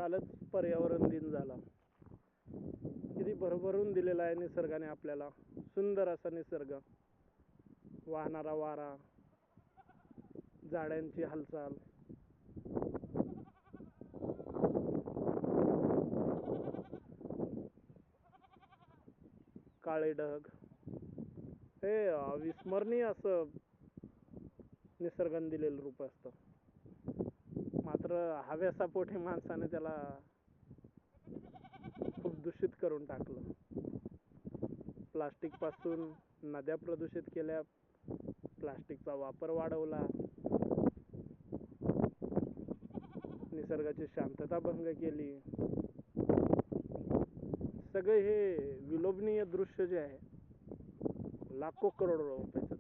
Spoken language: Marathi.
कालच पर्यावरण दिन झाला. किती भरभरून दिलेला आहे निसर्गाने आपल्याला. सुंदर असा निसर्ग, वाहणारा वारा, झाडांची हालचाल, काळे ढग, हे अविस्मरणीय असं निसर्गाने दिलेलं रूप असतं. मात्र हव्यासापोटी माणसाने त्याला खूप दूषित करून टाकलं. प्लास्टिक पासून नद्या प्रदूषित केल्या, प्लास्टिकचा वापर वाढवला, निसर्गाची शांतता भंग केली. सगळे हे विलोभनीय दृश्य जे आहे, लाखो करोड रुपये